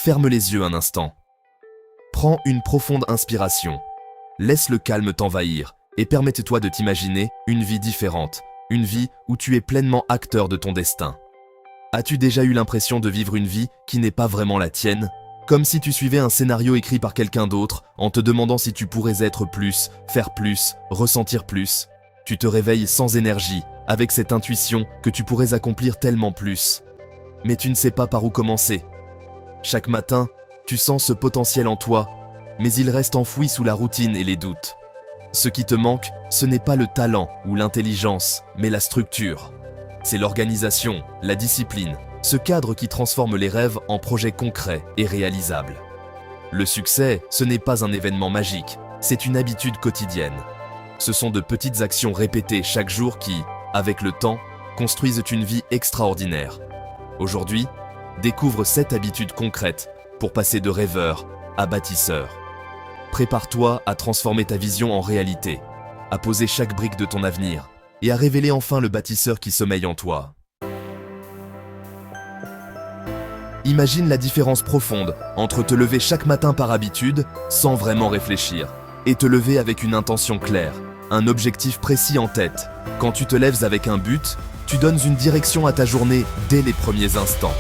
ferme les yeux un instant. Prends une profonde inspiration. Laisse le calme t'envahir et permette-toi de t'imaginer une vie différente, une vie où tu es pleinement acteur de ton destin. As-tu déjà eu l'impression de vivre une vie qui n'est pas vraiment la tienne ? Comme si tu suivais un scénario écrit par quelqu'un d'autre en te demandant si tu pourrais être plus, faire plus, ressentir plus. Tu te réveilles sans énergie, avec cette intuition que tu pourrais accomplir tellement plus. Mais tu ne sais pas par où commencer. Chaque matin, tu sens ce potentiel en toi, mais il reste enfoui sous la routine et les doutes. Ce qui te manque, ce n'est pas le talent ou l'intelligence, mais la structure. C'est l'organisation, la discipline, ce cadre qui transforme les rêves en projets concrets et réalisables. Le succès, ce n'est pas un événement magique, c'est une habitude quotidienne. Ce sont de petites actions répétées chaque jour qui, avec le temps, construisent une vie extraordinaire. Aujourd'hui, découvre 7 habitudes concrètes pour passer de rêveur à bâtisseur. Prépare-toi à transformer ta vision en réalité, à poser chaque brique de ton avenir et à révéler enfin le bâtisseur qui sommeille en toi. Imagine la différence profonde entre te lever chaque matin par habitude, sans vraiment réfléchir, et te lever avec une intention claire, un objectif précis en tête. Quand tu te lèves avec un but, tu donnes une direction à ta journée dès les premiers instants.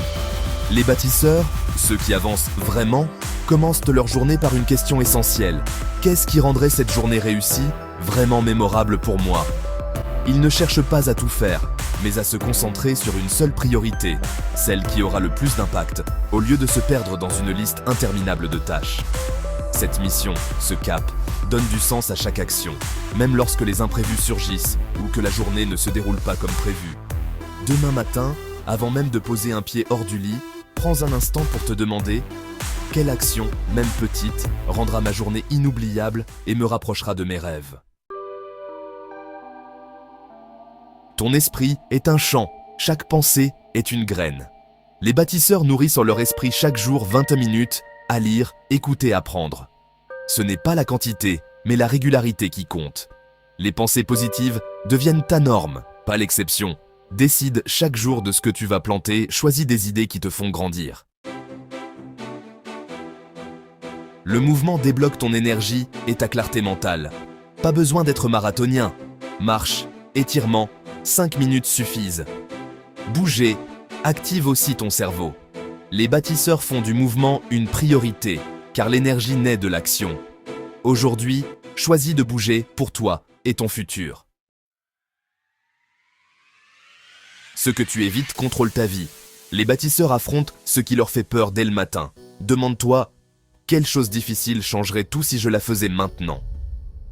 Les bâtisseurs, ceux qui avancent vraiment, commencent leur journée par une question essentielle. Qu'est-ce qui rendrait cette journée réussie, vraiment mémorable pour moi ? Ils ne cherchent pas à tout faire, mais à se concentrer sur une seule priorité, celle qui aura le plus d'impact, au lieu de se perdre dans une liste interminable de tâches. Cette mission, ce cap, donne du sens à chaque action, même lorsque les imprévus surgissent ou que la journée ne se déroule pas comme prévu. Demain matin, avant même de poser un pied hors du lit, prends un instant pour te demander « Quelle action, même petite, rendra ma journée inoubliable et me rapprochera de mes rêves ?» Ton esprit est un champ, chaque pensée est une graine. Les bâtisseurs nourrissent en leur esprit chaque jour 20 minutes à lire, écouter, apprendre. Ce n'est pas la quantité, mais la régularité qui compte. Les pensées positives deviennent ta norme, pas l'exception. Décide chaque jour de ce que tu vas planter, choisis des idées qui te font grandir. Le mouvement débloque ton énergie et ta clarté mentale. Pas besoin d'être marathonien. Marche, étirement, 5 minutes suffisent. Bouger, active aussi ton cerveau. Les bâtisseurs font du mouvement une priorité, car l'énergie naît de l'action. Aujourd'hui, choisis de bouger pour toi et ton futur. Ce que tu évites contrôle ta vie. Les bâtisseurs affrontent ce qui leur fait peur dès le matin. Demande-toi, quelle chose difficile changerait tout si je la faisais maintenant ?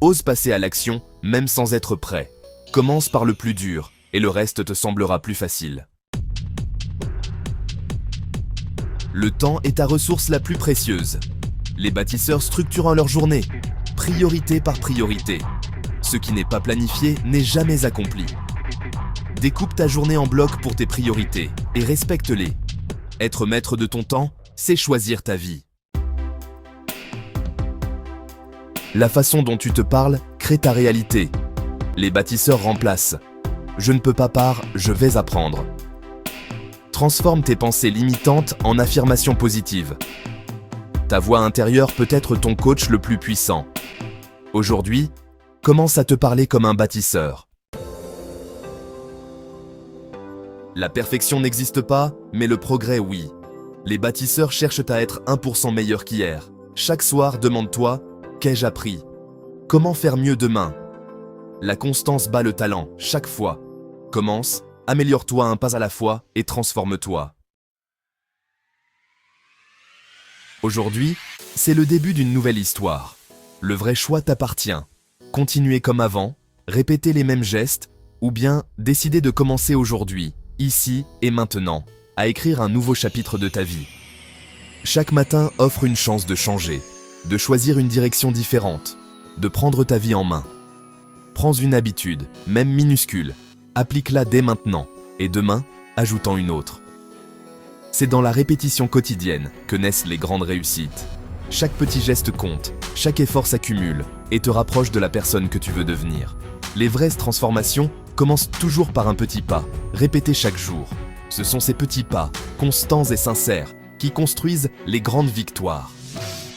Ose passer à l'action, même sans être prêt. Commence par le plus dur, et le reste te semblera plus facile. Le temps est ta ressource la plus précieuse. Les bâtisseurs structurent leur journée, priorité par priorité. Ce qui n'est pas planifié n'est jamais accompli. Découpe ta journée en blocs pour tes priorités et respecte-les. Être maître de ton temps, c'est choisir ta vie. La façon dont tu te parles crée ta réalité. Les bâtisseurs remplacent. Je ne peux pas par je vais apprendre. Transforme tes pensées limitantes en affirmations positives. Ta voix intérieure peut être ton coach le plus puissant. Aujourd'hui, commence à te parler comme un bâtisseur. La perfection n'existe pas, mais le progrès oui. Les bâtisseurs cherchent à être 1% meilleurs qu'hier. Chaque soir, demande-toi, qu'ai-je appris ? Comment faire mieux demain ? La constance bat le talent, chaque fois. Commence, améliore-toi un pas à la fois et transforme-toi. Aujourd'hui, c'est le début d'une nouvelle histoire. Le vrai choix t'appartient. Continuer comme avant, répéter les mêmes gestes, ou bien décider de commencer aujourd'hui, ici et maintenant, à écrire un nouveau chapitre de ta vie. Chaque matin offre une chance de changer, de choisir une direction différente, de prendre ta vie en main. Prends une habitude, même minuscule, applique-la dès maintenant, et demain, ajoute-en une autre. C'est dans la répétition quotidienne que naissent les grandes réussites. Chaque petit geste compte, chaque effort s'accumule et te rapproche de la personne que tu veux devenir. Les vraies transformations commencent toujours par un petit pas, répété chaque jour. Ce sont ces petits pas, constants et sincères, qui construisent les grandes victoires.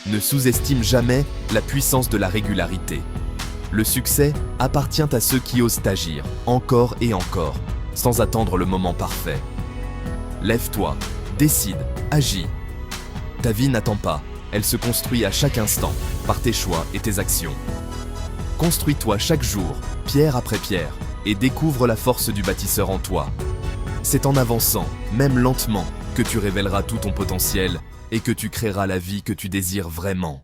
Ne sous-estime jamais la puissance de la régularité. Le succès appartient à ceux qui osent agir, encore et encore, sans attendre le moment parfait. Lève-toi, décide, agis. Ta vie n'attend pas, elle se construit à chaque instant, par tes choix et tes actions. Construis-toi chaque jour, pierre après pierre, et découvre la force du bâtisseur en toi. C'est en avançant, même lentement, que tu révéleras tout ton potentiel et que tu créeras la vie que tu désires vraiment.